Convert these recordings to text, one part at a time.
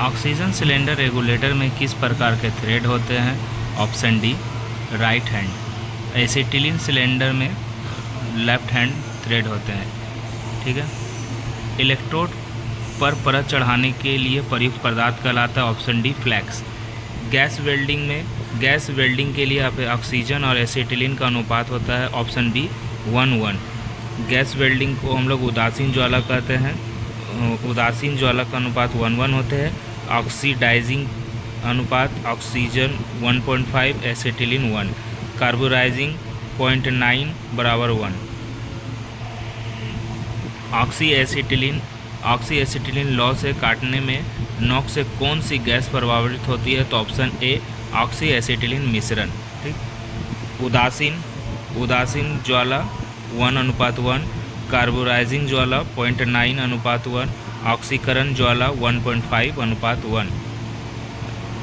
Oxygen cylinder regulator में किस प्रकार के थ्रेड होते हैं? Option D right hand. Acetylene cylinder में लेफ्ट हैंड थ्रेड होते हैं। ठीक है। इलेक्ट्रोड पर परत चढ़ाने के लिए प्रयुक्त पदार्थ कहलाता है option D flux. Gas welding के लिए ऑक्सीजन और एसिटिलीन का अनुपात होता है ऑप्शन बी 1:1। गैस वेल्डिंग को हम लोग उदासीन ज्वाला कहते हैं। उदासीन ज्वाला का अनुपात 1:1 होते हैं। ऑक्सीडाइजिंग अनुपात ऑक्सीजन 1.5, एसिटिलीन 1, कार्बोराइजिंग 0.9 बराबर 1। ऑक्सी एसिटिलीन लॉ से काटने में नॉक्स से कौन सी गैस प्रभावित होती है? तो ऑप्शन ए ऑक्सी एसिटिलीन मिश्रण। ठीक। उदासीन ज्वाला 1:1, कार्बोराइजिंग ज्वाला 0.9:1, ऑक्सीकरण ज्वाला 1.5:1।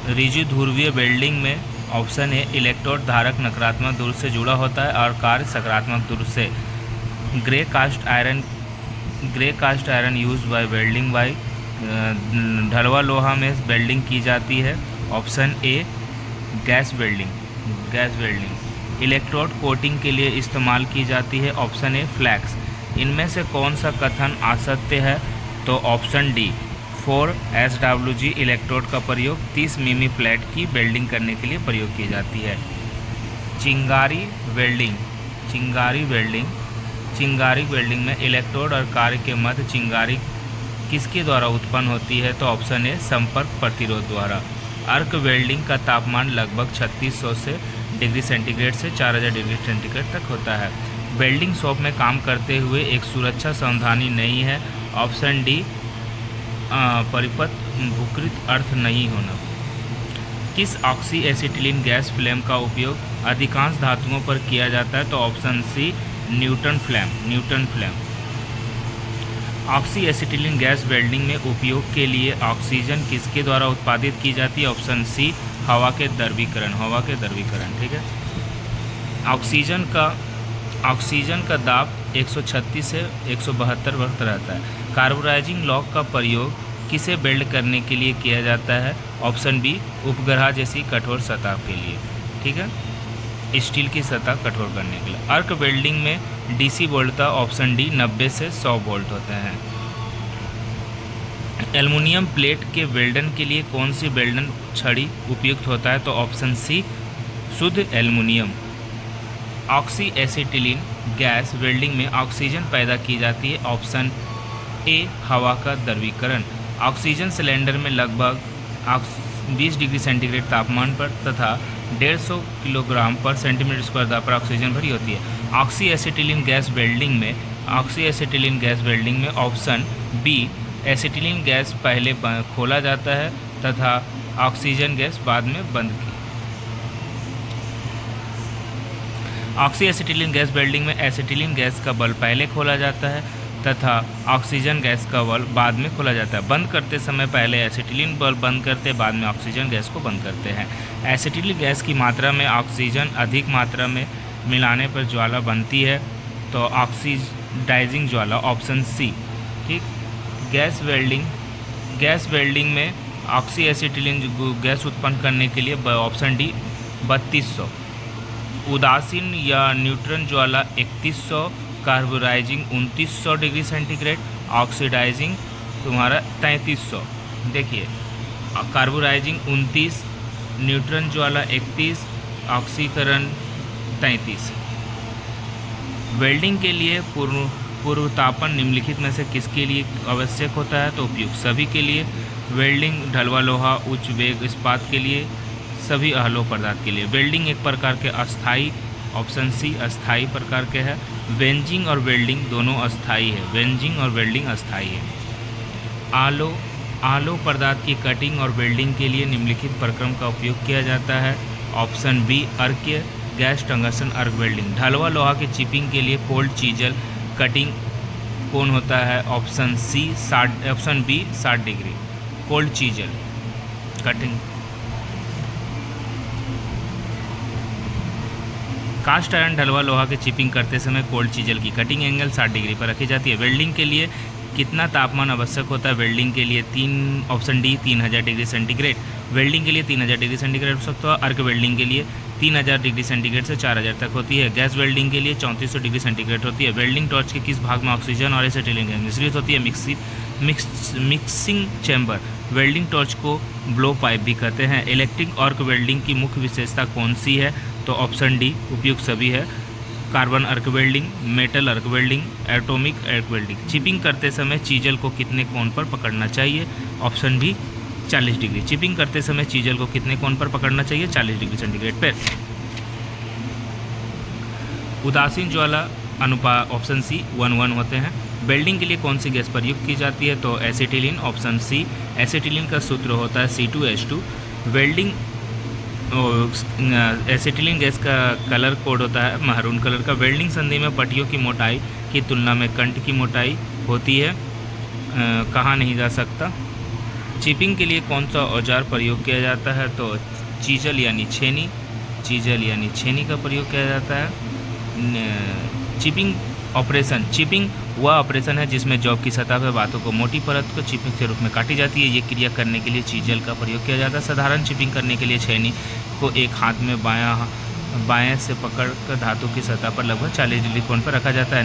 रिजिड ध्रुवीय वेल्डिंग में ऑप्शन ए इलेक्ट्रोड धारक नकारात्मक ध्रुव से जुड़ा होता है और कार्य सकारात्मक ध्रुव से। Grey cast iron use by welding by ढलवा लोहा में वेल्डिंग की जाती है option A gas welding. Electrode coating के लिए इस्तेमाल की जाती है ऑप्शन ए फ्लैक्स। इनमें से कौन सा कथन असत्य है? तो ऑप्शन डी 4SWG इलेक्ट्रोड का प्रयोग 30 मिमी प्लेट की वेल्डिंग करने के लिए प्रयोग की जाती है। चिंगारी वेल्डिंग में इलेक्ट्रोड और कार्य के मध्य चिंगारी किसके द्वारा उत्पन्न होती है? तो ऑप्शन ए संपर्क प्रतिरोध द्वारा। अर्क वेल्डिंग का तापमान लगभग 3600 डिग्री सेंटीग्रेड से 4000 डिग्री सेंटीग्रेड तक होता है। वेल्डिंग शॉप में काम करते हुए एक सुरक्षा सावधानी नहीं है ऑप्शन डी परिपथ भूकृत अर्थ नहीं होना। किस ऑक्सी एसिटिलीन गैस फ्लेम का उपयोग अधिकांश धातुओं पर किया जाता है? तो option C neutral flame. Oxy acetylene gas welding में उपयोग के लिए ऑक्सीजन किसके द्वारा उत्पादित की जाती है? ऑप्शन सी हवा के द्रवीकरण। ठीक है। ऑक्सीजन का दाब 136 से 172 वक्त रहता है। कार्बोराइजिंग लॉक का प्रयोग किसे वेल्ड करने के लिए किया जाता है? ऑप्शन बी उपग्रह जैसी कठोर सतह के लिए। ठीक है। स्टील की सतह कठोर करने के लिए। अर्क वेल्डिंग में डीसी वोल्टता ऑप्शन डी 90 से 100 वोल्ट होते हैं। एल्युमिनियम प्लेट के वेल्डन के लिए कौन सी वेल्डन छड़ी उपयुक्त होता है? तो ऑप्शन सी शुद्ध aluminium. Oxy acetylene gas welding में ऑक्सीजन पैदा की जाती है ऑप्शन ए हवा का द्रवीकरण। ऑक्सीजन सिलेंडर में लगभग 20 डिग्री सेंटीग्रेड तापमान पर तथा 150 किलोग्राम पर सेंटीमीटर स्क्वायर दाब पर ऑक्सीजन भरी होती है। ऑक्सी एसिटिलीन गैस वेल्डिंग में ऑप्शन बी एसिटिलीन गैस पहले खोला जाता है तथा ऑक्सीजन गैस बाद में बंद की। ऑक्सी एसिटिलीन गैस वेल्डिंग में एसिटिलीन गैस का बल्ब पहले खोला जाता है तथा ऑक्सीजन गैस का बल्ब बाद में खोला जाता है। बंद करते समय पहले एसिटिलीन बल्ब बंद करते बाद में ऑक्सीजन गैस को बंद करते हैं। एसिटिलीन गैस की मात्रा में ऑक्सीजन अधिक मात्रा में मिलाने पर ज्वाला बनती है तो ऑक्सीडाइजिंग ज्वाला ऑप्शन सी। ठीक। गैस वेल्डिंग में ऑक्सी एसिटिलीन गैस उत्पन्न करने के लिए ऑप्शन डी 3200। उदासीन या न्यूट्रन ज्वाला 3100, कार्बोराइजिंग 2900 डिग्री सेंटीग्रेड, ऑक्सीडाइजिंग तुम्हारा 3300। देखिए कार्बोराइजिंग 29, न्यूट्रन ज्वाला 31, ऑक्सीकरण 33। वेल्डिंग के लिए पूर्वतापन निम्नलिखित में से किसके लिए आवश्यक होता है? तो उपयुक्त सभी के लिए। वेल्डिंग ढलवा लोहा, उच्च वेग इस्पात के लिए, सभी अहलो पदार्थ के लिए। वेल्डिंग एक प्रकार के अस्थाई ऑप्शन सी अस्थाई प्रकार के है। वेंजिंग और वेल्डिंग दोनों अस्थाई है। आलो पदार्थ की कटिंग और वेल्डिंग के लिए निम्नलिखित प्रक्रम का उपयोग किया जाता है ऑप्शन बी अर्क्य गैस टंगस्टन अर्क वेल्डिंग। ढलवा लोहा की चिपिंग के लिए कोल्ड चीजल कटिंग कौन होता है? Option B 60 degree cold chisel cutting. Cast iron ढलवा लोहा के चिपिंग करते समय कोल्ड चीजल की कटिंग एंगल 60 डिग्री पर रखी जाती है। वेल्डिंग के लिए कितना तापमान आवश्यक होता है वेल्डिंग के लिए? Option D 3000 degree centigrade. Welding के लिए 3000 डिग्री सेंटीग्रेड आवश्यकता है। अर्क वेल्डिंग के लिए 3000 डिग्री सेंटीग्रेड से 4000 तक होती है। गैस वेल्डिंग के लिए 3400 डिग्री सेंटीग्रेड होती है। वेल्डिंग टॉर्च के किस भाग में ऑक्सीजन और एसिटिलीन गैस मिश्रित होती है? Mixing chamber. वेल्डिंग टॉर्च को ब्लो पाइप भी कहते हैं। इलेक्ट्रिक आर्क वेल्डिंग की मुख्य विशेषता कौन सी है? तो ऑप्शन डी उपयुक्त सभी है। Carbon arc welding, metal arc welding, atomic arc welding. Chipping करते समय चीजल को कितने कोण पर पकड़ना चाहिए? Option B 40 degree. चिपिंग करते समय चीजल को कितने कोण पर पकड़ना चाहिए? 40 डिग्री सेंटीग्रेड पर। उदासीन ज्वाला अनुपात ऑप्शन सी 1:1 होते हैं। वेल्डिंग के लिए कौन सी गैस प्रयुक्त की जाती है? तो एसिटिलीन। Option C. एसिटिलीन का सूत्र होता है C2H2। वेल्डिंग एसिटिलीन गैस का कलर कोड होता है महरून कलर का। वेल्डिंग संधि में पट्टियों की मोटाई की तुलना में कंठ की मोटाई होती है, कहा नहीं जा सकता। चिपिंग के लिए कौन सा औजार प्रयोग किया जाता है? तो चीजल यानी छेनी। चीजल यानी छेनी का प्रयोग किया जाता है। Chipping operation. चिपिंग वह ऑपरेशन है जिसमें जॉब की सतह पर बातों को मोटी परत को चिपिंग के रूप में काटी जाती है। ये क्रिया करने के लिए चीजल का प्रयोग किया जाता है। साधारण चिपिंग करने के लिए छेनी को एक हाथ में बाएं से पकड़कर धातु की सतह पर लगभग 40 डिग्री कोण पर रखा जाता है।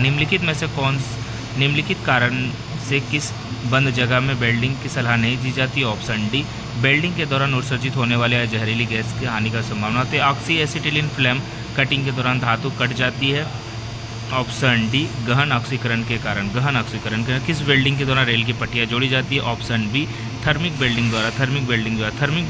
निम्नलिखित कारण से किस बंद जगह में वेल्डिंग की सलाह नहीं दी जाती? Option D. वेल्डिंग के दौरान उत्सर्जित होने वाले जहरीली गैस की हानि का संभावना होती है। ऑक्सी एसिटिलीन फ्लेम कटिंग के दौरान धातु कट जाती है। ऑप्शन डी गहन ऑक्सीकरण के कारण। गहन ऑक्सीकरण के किस वेल्डिंग के दौरान रेल की पट्टियाँ जोड़ी जाती है? ऑप्शन बी थर्मिक वेल्डिंग द्वारा। थर्मिक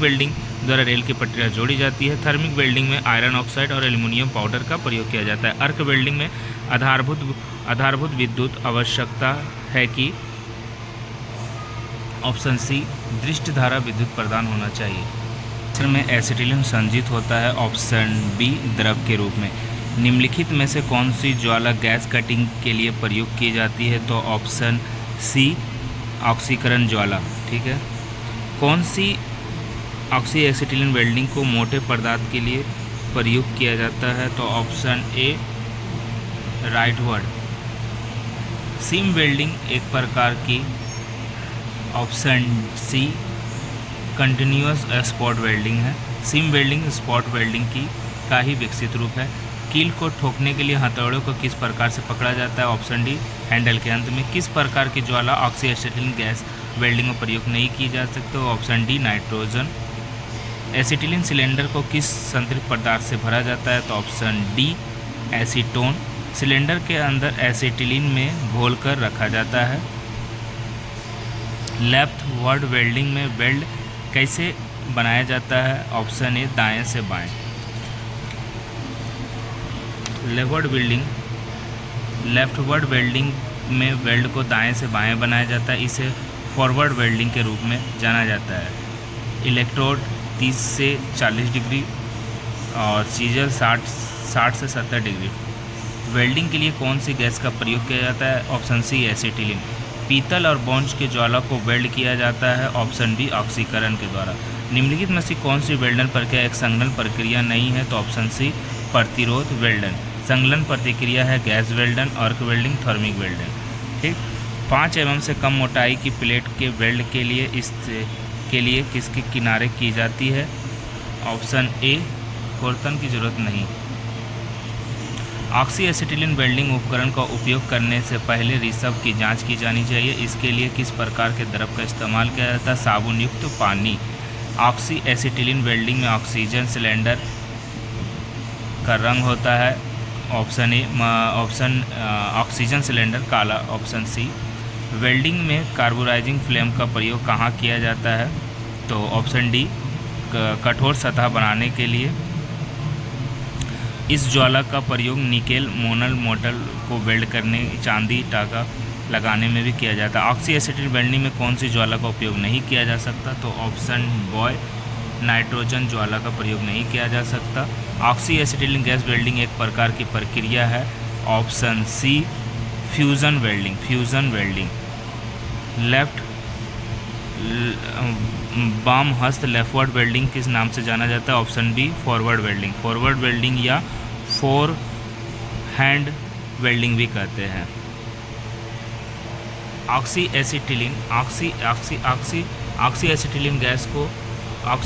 वेल्डिंग द्वारा रेल की पट्टियाँ जोड़ी जाती है। थर्मिक वेल्डिंग में आयरन ऑक्साइड और एल्यूमिनियम पाउडर का प्रयोग किया जाता है। अर्क वेल्डिंग में आधारभूत विद्युत आवश्यकता है कि? ऑप्शन सी दृष्ट धारा विद्युत प्रदान होना चाहिए। मिश्रण में एसिटिलीन संजित होता है। ऑप्शन बी द्रव के रूप में। निम्नलिखित में से कौन सी ज्वाला गैस कटिंग के लिए प्रयोग की जाती है? तो ऑप्शन सी ऑक्सीकरण ज्वाला। ठीक है। कौन सी ऑक्सी एसिटिलीन वेल्डिंग को मोटे पदार्थ के लिए प्रयोग किया जाता है? तो option A rightward. Seam welding एक प्रकार की। Option C continuous spot welding है। सीम वेल्डिंग स्पॉट वेल्डिंग की का ही विकसित रूप है। कील को ठोकने के लिए हथौड़ों को किस प्रकार से पकड़ा जाता है? ऑप्शन डी हैंडल के अंत में। किस प्रकार की ज्वाला ऑक्सी एसिटिलीन गैस वेल्डिंग में प्रयोग नहीं की जा सकती? Option D nitrogen. Acetylene cylinder को किस संतृप्त पदार्थ से भरा जाता है? तो ऑप्शन डी एसीटोन। सिलेंडर के अंदर एसिटिलीन में घोलकर रखा जाता है। लेफ्ट वर्ड वेल्डिंग में वेल्ड कैसे बनाया जाता है? ऑप्शन ए दाएं से बाएं। लेफ्टवर्ड वेल्डिंग में वेल्ड को दाएं से बाएं बनाया जाता है। इसे फॉरवर्ड वेल्डिंग के रूप में जाना जाता है। इलेक्ट्रोड 30 से 40 डिग्री और चीजल 60 से 70 डिग्री। वेल्डिंग के लिए कौन सी गैस का प्रयोग किया जाता है? Option C acetylene. पीतल और ब्रॉन्ज के ज्वाला को वेल्ड किया जाता है। ऑप्शन बी ऑक्सीकरण के द्वारा। निम्नलिखित में से कौन सी वेल्डन प्रक्रिया एक संघनन प्रक्रिया नहीं है? तो ऑप्शन सी प्रतिरोध वेल्डन। संलग्न प्रतिक्रिया है gas welding, arc welding, thermit welding. ठीक। 5 mm से कम मोटाई की प्लेट के वेल्ड के लिए किसके किनारे की जाती है? ऑप्शन ए कोर्तन की जरूरत नहीं। ऑक्सी एसिटिलीन वेल्डिंग उपकरण का उपयोग करने से पहले रिसव की जांच की जानी चाहिए। इसके लिए किस प्रकार के द्रव का इस्तेमाल किया जाता है? साबुन युक्त पानी। ऑक्सी एसिटिलीन वेल्डिंग में ऑक्सीजन सिलेंडर का रंग होता है। ऑप्शन ए ऑक्सीजन सिलेंडर काला। ऑप्शन सी वेल्डिंग में कार्बोराइजिंग फ्लेम का प्रयोग कहाँ किया जाता है? तो ऑप्शन डी कठोर सतह बनाने के लिए। इस ज्वाला का प्रयोग निकेल मोनल मोटल को वेल्ड करने, चांदी टाका लगाने में भी किया जाता है। ऑक्सी एसिटिलीन वेल्डिंग में कौन सी ज्वाला का उपयोग नहीं किया जा सकता? तो ऑप्शन बॉय नाइट्रोजन ज्वाला का प्रयोग नहीं किया जा सकता। ऑक्सी एसिटिलीन गैस वेल्डिंग एक प्रकार की प्रक्रिया है। Option C fusion welding. Left बाम हस्त लेफ्टवर्ड वेल्डिंग किस नाम से जाना जाता है? ऑप्शन बी फॉरवर्ड वेल्डिंग या फोर हैंड वेल्डिंग भी कहते हैं। Oxy acetylene oxy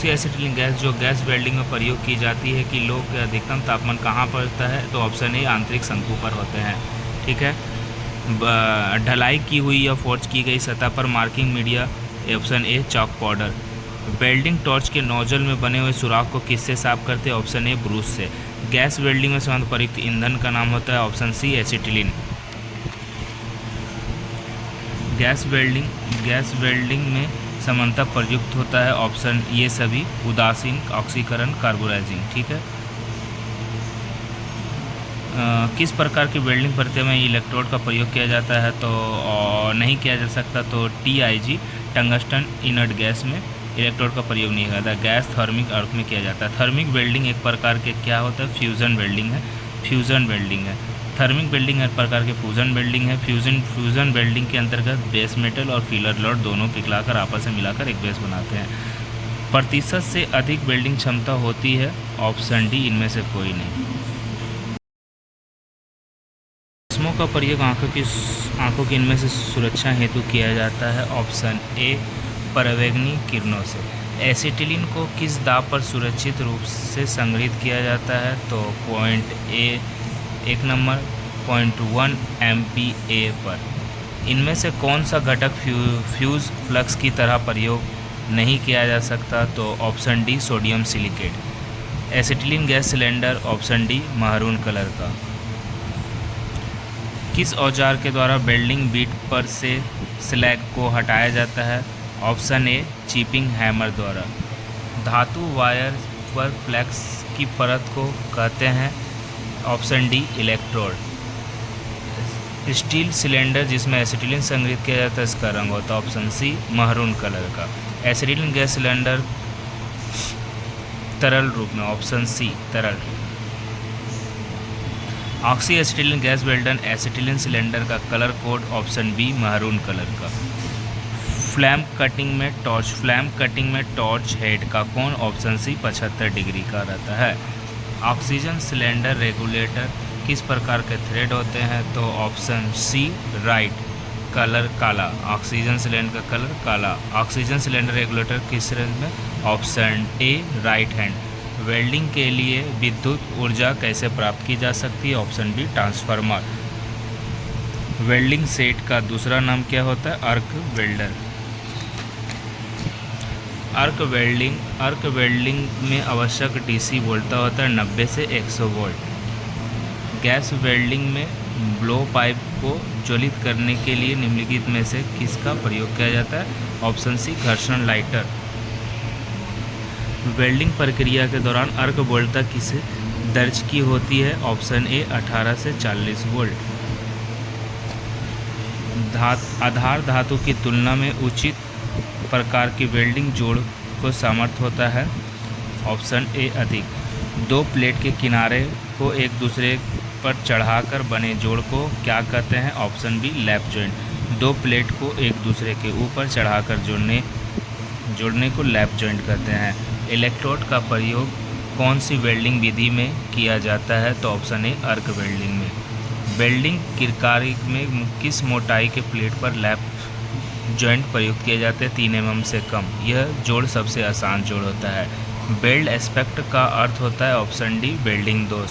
acetylene gas जो गैस वेल्डिंग में प्रयोग की जाती है कि लोह के अधिकतम तापमान कहाँ पर होता है, तो ऑप्शन ए आंतरिक शंकु पर होते हैं। ठीक है। ढलाई की हुई या फोर्ज की गई सतह पर marking media, option A chalk powder. Welding torch के नोजल में बने हुए सुराख को किससे साफ करते हैं, ऑप्शन ए ब्रूस से। गैस वेल्डिंग में समानांतर प्रयुक्त ईंधन का नाम होता है, option C acetylene. Gas welding में समानता प्रयुक्त होता है, ऑप्शन ये सभी उदासीन, ऑक्सीकरण, कार्बोराइजिंग। ठीक है। किस प्रकार की वेल्डिंग प्रक्रिया में इलेक्ट्रोड का प्रयोग किया जाता है, तो नहीं किया जा सकता, तो TIG टंगस्टन इनर्ट गैस में इलेक्ट्रोड का प्रयोग नहीं करता। गैस थर्मिक अर्थ में किया जाता है। थर्मिक वेल्डिंग एक प्रकार के क्या होता है, फ्यूज़न वेल्डिंग है। थर्मिक वेल्डिंग एक प्रकार के फ्यूज़न वेल्डिंग है। फ्यूज़न वेल्डिंग के अंतर्गत बेस मेटल और फिलर रॉड दोनों पिघलाकर आपस में मिलाकर एक बेस बनाते हैं। प्रतिशत से अधिक वेल्डिंग क्षमता होती है, ऑप्शन डी इनमें से कोई नहीं। चश्मों का प्रयोग आँखों की इनमें से सुरक्षा हेतु किया जाता है, ऑप्शन ए परावैंगनी किरणों से। एसिटिलीन को किस दाब पर सुरक्षित रूप से संग्रहित किया जाता है, तो पॉइंट ए 1 नंबर 0.1 MPa पर। इनमें से कौन सा घटक फ्यूज फ्लक्स की तरह प्रयोग नहीं किया जा सकता, तो option D sodium silicate. Acetylene gas cylinder, option D maroon colour का। किस औजार के द्वारा वेल्डिंग बीट पर से स्लैग को हटाया जाता है, ऑप्शन ए चिपिंग हैमर द्वारा। धातु वायर पर फ्लैक्स की परत को कहते हैं, option D electrode. Steel cylinder जिसमें एसिटिलीन संग्रहित किया जाता है, इसका रंग होता है, ऑप्शन सी महरून कलर का। एसिटिलीन गैस सिलेंडर तरल रूप में, ऑप्शन सी तरल। Oxy acetylene gas welding acetylene cylinder का colour code, option B maroon colour का। फ्लैम कटिंग में टॉर्च हेड का कोण, ऑप्शन सी 75 डिग्री का रहता है। ऑक्सीजन सिलेंडर रेगुलेटर किस प्रकार के थ्रेड होते हैं, तो ऑप्शन सी राइट, कलर काला। ऑक्सीजन सिलेंडर का कलर काला। ऑक्सीजन सिलेंडर रेगुलेटर किस रेंज में, option A right hand. Welding के लिए विद्युत ऊर्जा कैसे प्राप्त की जा सकती है, option B transformer. Welding set का दूसरा नाम क्या होता है, अर्क वेल्डर। अर्क वेल्डिंग में आवश्यक DC वोल्टता होता है 90 से 100 वोल्ट। गैस वेल्डिंग में ब्लो पाइप को ज्वलित करने के लिए निम्नलिखित में से किसका प्रयोग किया जाता है, ऑप्शन सी घर्षण लाइटर। वेल्डिंग प्रक्रिया के दौरान अर्क वोल्टता किसे दर्ज की होती है, ऑप्शन ए 18 से 40 वोल्ट। आधार धातु की तुलना में उचित प्रकार की वेल्डिंग जोड़ को सामर्थ्य होता है, ऑप्शन ए अधिक। दो प्लेट के किनारे को एक दूसरे पर चढ़ाकर बने जोड़ को क्या कहते हैं, ऑप्शन बी लैप जॉइंट। दो प्लेट को एक दूसरे के ऊपर चढ़ाकर जोड़ने को लैप जॉइंट कहते हैं। इलेक्ट्रोड का प्रयोग कौन सी वेल्डिंग विधि में किया जाता है, तो ऑप्शन ए अर्क वेल्डिंग में। वेल्डिंग किरकारी में किस मोटाई के प्लेट पर लैप जॉइंट प्रयुक्त किए जाते हैं, 3 mm से कम। यह जोड़ सबसे आसान जोड़ होता है। वेल्ड एस्पेक्ट का अर्थ होता है, ऑप्शन डी वेल्डिंग दोष।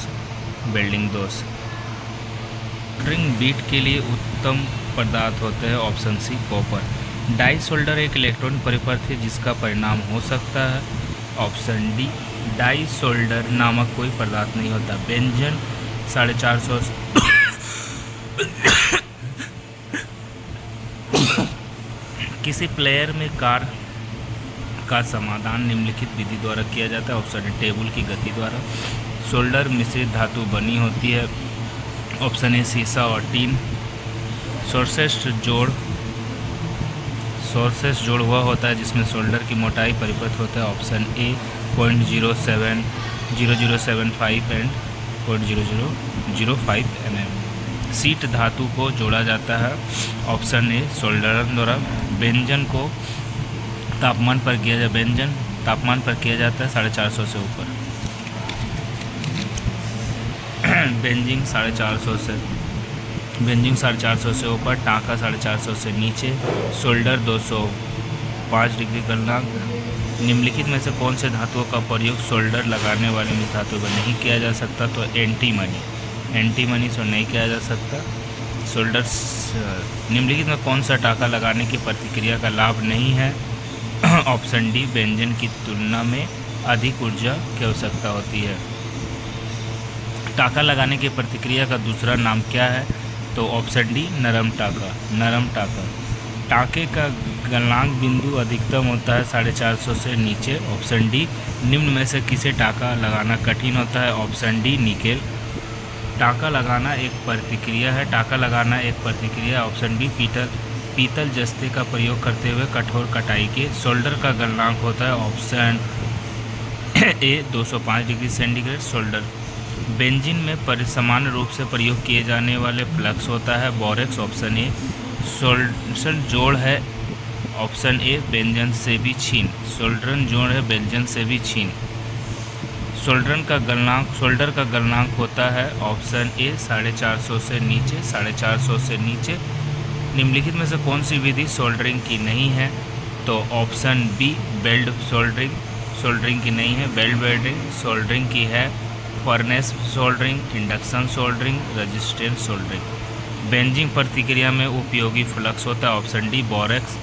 स्ट्रिंग बीट के लिए उत्तम पदार्थ होते हैं, option C copper. Die solder एक इलेक्ट्रॉनिक परिपथ है जिसका परिणाम हो सकता है, ऑप्शन डी डाई सोल्डर नामक कोई पदार्थ नहीं होता। व्यंजन 450 किसी प्लेयर में कार का समाधान निम्नलिखित विधि द्वारा किया जाता है, ऑप्शन ए टेबल की गति द्वारा। सोल्डर मिश्रित धातु बनी होती है, ऑप्शन ए शीशा और टीन। सोर्सेस जोड़ हुआ होता है जिसमें सोल्डर की मोटाई परिपथ होता है, option A 0.0075 and 0.0005 mm। Seat धातु को जोड़ा जाता है, ऑप्शन ए सोल्डर द्वारा। व्यंजन को तापमान पर किया जाता है 450 से ऊपर। बेंजिंग 450 से बेंजिंग 450 से ऊपर, टाँका 450 से नीचे, शोल्डर 205 डिग्री गलनांक। निम्नलिखित में से कौन से धातुओं का प्रयोग शोल्डर लगाने वाले मिश्र धातु पर नहीं किया जा सकता? तो एंटीमनी से नहीं किया जा सकता शोल्डर। निम्नलिखित में कौन सा टाँका लगाने की प्रतिक्रिया का लाभ नहीं है? ऑप्शन डी, बेंजीन की तुलना में अधिक ऊर्जा की आवश्यकता होती है। टाँका लगाने की प्रतिक्रिया का दूसरा नाम क्या है? तो ऑप्शन डी, नरम टाँका। टाँके का गलनांक बिंदु अधिकतम होता है 450 से नीचे। ऑप्शन डी, निम्न में से किसे टाँका लगाना कठिन होता है? Option D, nickel. टाँका लगाना एक प्रतिक्रिया है। ऑप्शन बी, पीतल जस्ते का प्रयोग करते हुए कठोर कटाई के। शोल्डर का गलनांक होता है ऑप्शन ए 205 डिग्री सेंटीग्रेड शोल्डर। बेंजीन में समान रूप से प्रयोग किए जाने वाले फ्लक्स होता है बोरेक्स। Option A. सोल्डर जोड़ है ऑप्शन ए, बेंजन से भी छीन। सोल्डरन जोड़ है बेंजन से भी छीन। शोल्डर का गलनांक होता है ऑप्शन ए 450 से नीचे। निम्नलिखित में से कौन सी विधि सोल्डरिंग की नहीं है? तो ऑप्शन बी, बेल्ट सोल्डरिंग की नहीं है। बेल्ट वेल्डिंग सोल्डरिंग की है। Furnace soldering, induction soldering, resistance soldering. Benzene प्रतिक्रिया में उपयोगी फ्लक्स होता है ऑप्शन डी, बोरेक्स।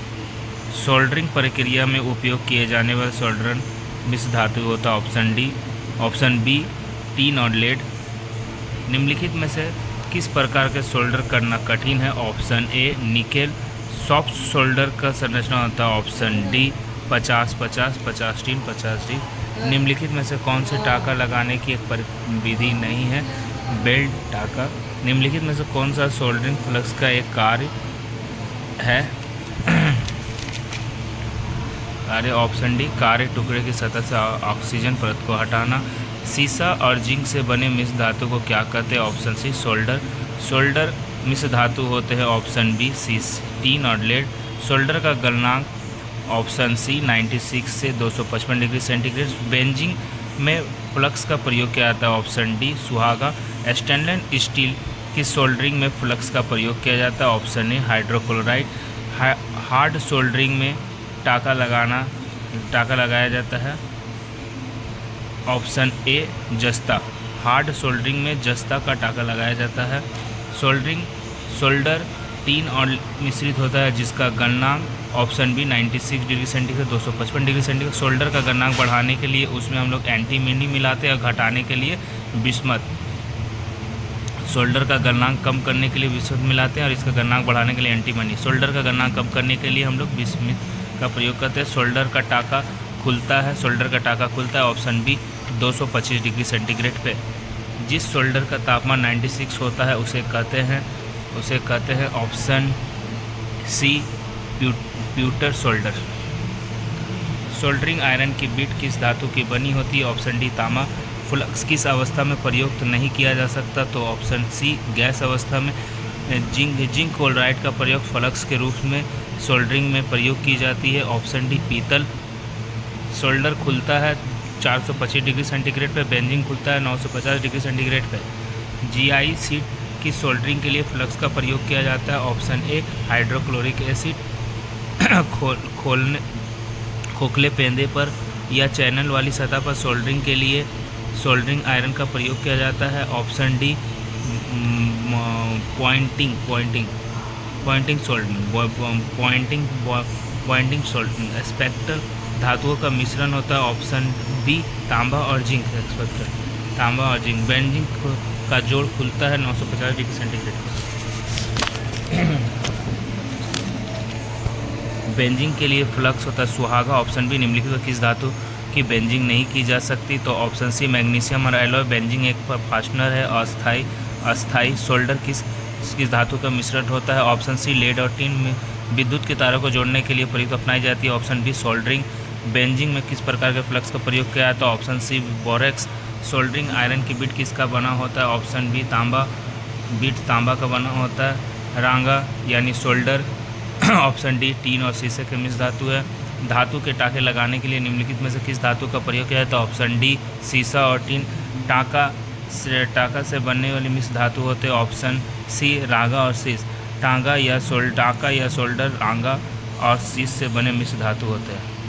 सोल्डरिंग प्रक्रिया में उपयोग किए जाने वाले सोल्डर मिश्र धातु होता है option D. Option B, tin और लेड। निम्नलिखित में से किस प्रकार के सोल्डर करना कठिन है? Option A, nickel. Soft solder का संरचना होता है ऑप्शन डी, 50-50, 50 टीन 50 टीन। निम्नलिखित में से कौन से टाँका लगाने की एक विधि नहीं है? बेल्ट टाँका। निम्नलिखित में से कौन सा सोल्डरिंग फ्लक्स का एक कार्य है? ऑप्शन डी, कार्य टुकड़े की सतह से ऑक्सीजन परत को हटाना। सीसा और जिंक से बने मिश्र धातु को क्या कहते हैं? ऑप्शन सी, शोल्डर मिश्र धातु होते हैं ऑप्शन बी, टीन और लेड। शोल्डर का गलनांक ऑप्शन सी 96 से 255 डिग्री सेंटीग्रेड। बेंजिंग में फ्लक्स का प्रयोग किया जाता है ऑप्शन डी, सुहागा। स्टेनलेस स्टील की सोल्डरिंग में फ्लक्स का प्रयोग किया जाता है ऑप्शन ए, हाइड्रोक्लोराइड। हार्ड सोल्डरिंग में टाँका लगाया जाता है ऑप्शन ए, जस्ता। हार्ड सोल्डरिंग में जस्ता का टाँका लगाया जाता है। शोल्डर टीन और मिश्रित होता है जिसका गलनांक option B 96 degree centigrade 255 degree centigrade. Solder का गलनांक बढ़ाने के लिए उसमें हम लोग एंटीमनी मिलाते हैं और घटाने के लिए बिस्मथ। शोल्डर का गलनांक कम करने के लिए बिस्मथ मिलाते हैं और इसका गलनांक बढ़ाने के लिए एंटीमनी। शोल्डर का गलनांक कम करने के लिए हम लोग बिस्मथ का प्रयोग करते हैं। शोल्डर का टाँका खुलता है ऑप्शन बी 225 डिग्री सेंटीग्रेड पे। जिस शोल्डर का तापमान 96 होता है उसे कहते हैं option C, pewter solder. Soldering iron की बिट किस धातु की बनी होती है? ऑप्शन डी, तांबा। फ्लक्स किस अवस्था में प्रयुक्त नहीं किया जा सकता? तो ऑप्शन सी, गैस अवस्था में। जिंक क्लोराइड का प्रयोग फ्लक्स के रूप में सोल्डरिंग में प्रयोग की जाती है ऑप्शन डी, पीतल। शोल्डर खुलता है 425 डिग्री सेंटीग्रेड पे। बेंजिंग खुलता है 950 डिग्री सेंटीग्रेड पे। जीआई सीट की सोल्डरिंग के लिए फ्लक्स का प्रयोग किया जाता है ऑप्शन ए, हाइड्रोक्लोरिक एसिड। खोखले पेंदे पर या चैनल वाली सतह पर सोल्डरिंग के लिए सोल्डरिंग आयरन का प्रयोग किया जाता है option D, pointing soldering. Spectral धातुओं का मिश्रण होता है ऑप्शन बी, तांबा और जिंक। तांबा और जिंक। बेंजिंग का जोड़ खुलता है 950 डिग्री सेंटीग्रेड। बेंजिंग के लिए फ्लक्स होता है सुहागा ऑप्शन बी। निम्नलिखित किस धातु की बेंजिंग नहीं की जा सकती? तो ऑप्शन सी, मैग्नीशियम और एलॉय। बेंजिंग एक फास्टनर है। अस्थाई सोल्डर किस धातु का मिश्रण होता है? ऑप्शन सी, लेड और टिन। में विद्युत के तारों को जोड़ने के लिए प्रयुक्त अपनाई जाती है ऑप्शन बी, सोल्डरिंग। बेंजिंग में किस प्रकार के फ्लक्स का प्रयोग किया जाता है? Option C, borax. Soldering iron की बिट किसका बना होता है? ऑप्शन बी, तांबा। बिट तांबा का बना होता है। रांगा यानी सोल्डर ऑप्शन डी, टीन और शीशे के मिश्र धातु है। धातु के टाँके लगाने के लिए निम्नलिखित में से किस धातु का प्रयोग किया जाता है? ऑप्शन डी, शीशा और टीन। टाँका से बनने वाली मिश्र धातु होते हैं ऑप्शन सी रागा और शीश। टांगा या शोल्डर रांगा और शीश से बने मिश्र धातु होते हैं।